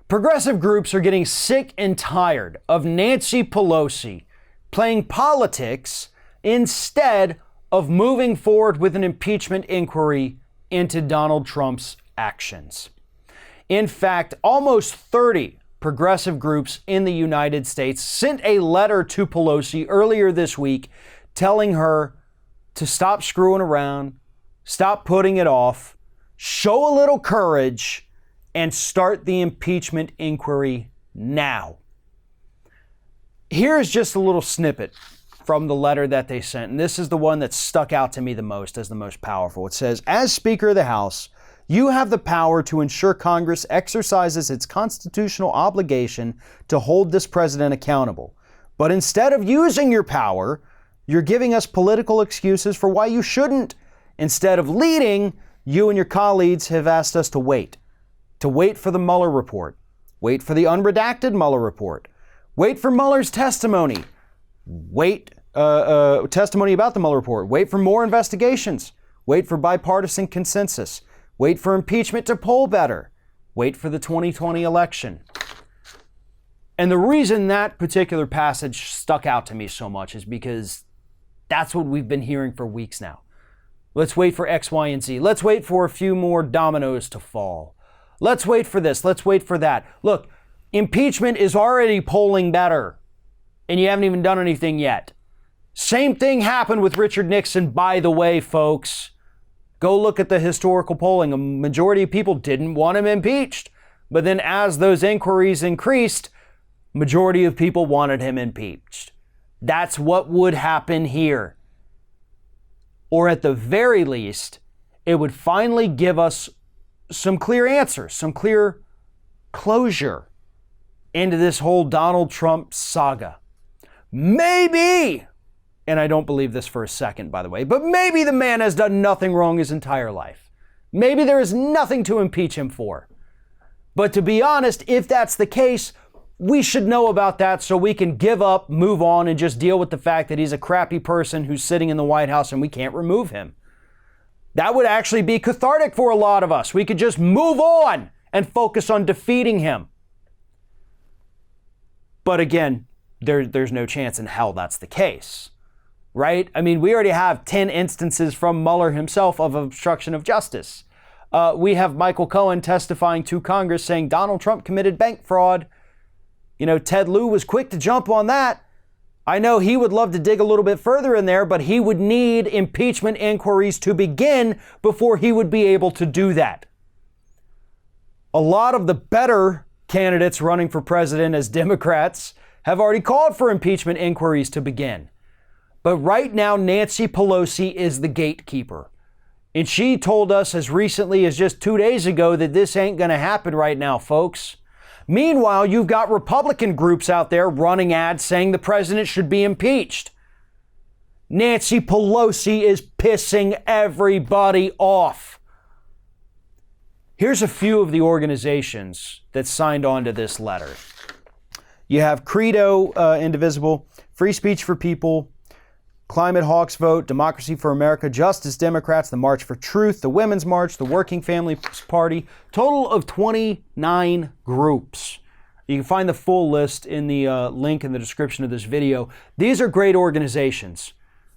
Progressive groups are getting sick and tired of Nancy Pelosi playing politics instead of moving forward with an impeachment inquiry into Donald Trump's actions. In fact, almost 30 progressive groups in the United States sent a letter to Pelosi earlier this week telling her to stop screwing around, stop putting it off, show a little courage, and start the impeachment inquiry now. Here's just a little snippet from the letter that they sent, and this is the one that stuck out to me the most as the most powerful. It says, "As Speaker of the House, you have the power to ensure Congress exercises its constitutional obligation to hold this president accountable. But instead of using your power, you're giving us political excuses for why you shouldn't. Instead of leading, you and your colleagues have asked us to wait for the Mueller report, wait for the unredacted Mueller report, wait for Mueller's testimony, testimony about the Mueller report, wait for more investigations, wait for bipartisan consensus, wait for impeachment to poll better, wait for the 2020 election." And the reason that particular passage stuck out to me so much is because that's what we've been hearing for weeks now. Let's wait for X, Y, and Z. Let's wait for a few more dominoes to fall. Let's wait for this. Let's wait for that. Look, impeachment is already polling better, and you haven't even done anything yet. Same thing happened with Richard Nixon, by the way, folks. Go look at the historical polling. A majority of people didn't want him impeached. But then as those inquiries increased, majority of people wanted him impeached. That's what would happen here. Or at the very least, it would finally give us some clear answers, some clear closure into this whole Donald Trump saga. Maybe, and I don't believe this for a second, by the way, but maybe the man has done nothing wrong his entire life. Maybe there is nothing to impeach him for. But to be honest, if that's the case, we should know about that so we can give up, move on, and just deal with the fact that he's a crappy person who's sitting in the White House and we can't remove him. That would actually be cathartic for a lot of us. We could just move on and focus on defeating him. But again, there's no chance in hell that's the case, right? I mean, we already have 10 instances from Mueller himself of obstruction of justice. We have Michael Cohen testifying to Congress saying Donald Trump committed bank fraud. You know, Ted Lieu was quick to jump on that. I know he would love to dig a little bit further in there, but he would need impeachment inquiries to begin before he would be able to do that. A lot of the better candidates running for president as Democrats have already called for impeachment inquiries to begin. But right now, Nancy Pelosi is the gatekeeper. And she told us as recently as just 2 days ago that this ain't going to happen right now, folks. Meanwhile, you've got Republican groups out there running ads saying the president should be impeached. Nancy Pelosi is pissing everybody off. Here's a few of the organizations that signed on to this letter. You have Credo, Indivisible, Free Speech for People, Climate Hawks Vote, Democracy for America, Justice Democrats, the March for Truth, the Women's March, the Working Families Party, total of 29 groups. You can find the full list in the link in the description of this video. These are great organizations.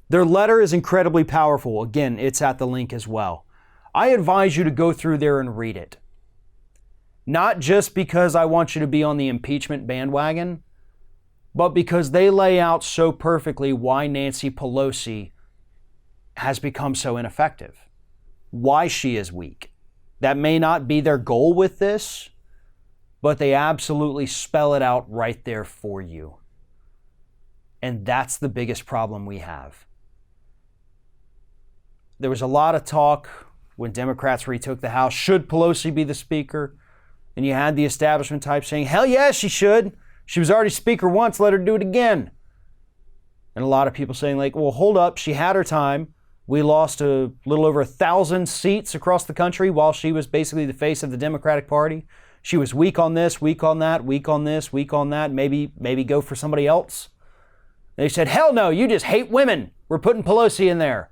Their letter is incredibly powerful. Again, it's at the link as well. I advise you to go through there and read it. Not just because I want you to be on the impeachment bandwagon, but because they lay out so perfectly why Nancy Pelosi has become so ineffective, why she is weak. That may not be their goal with this, but they absolutely spell it out right there for you. And that's the biggest problem we have. There was a lot of talk when Democrats retook the House, should Pelosi be the speaker? And you had the establishment type saying, hell yeah, she should. She was already speaker once, let her do it again. And a lot of people saying like, well, hold up, she had her time. We lost a little over 1,000 seats across the country while she was basically the face of the Democratic Party. She was weak on this, weak on that, weak on this, weak on that. Maybe go for somebody else. They said, hell no, you just hate women. We're putting Pelosi in there.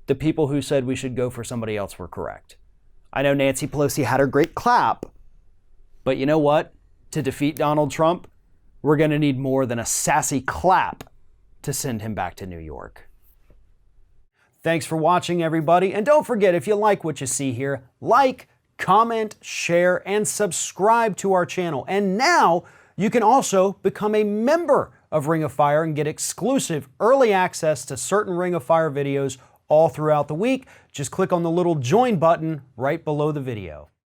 The people who said we should go for somebody else were correct. I know Nancy Pelosi had her great clap But you know what? To defeat Donald Trump, we're going to need more than a sassy clap to send him back to New York. Thanks for watching, everybody. And don't forget, if you like what you see here, like, comment, share, and subscribe to our channel. And now you can also become a member of Ring of Fire and get exclusive early access to certain Ring of Fire videos all throughout the week. Just click on the little join button right below the video.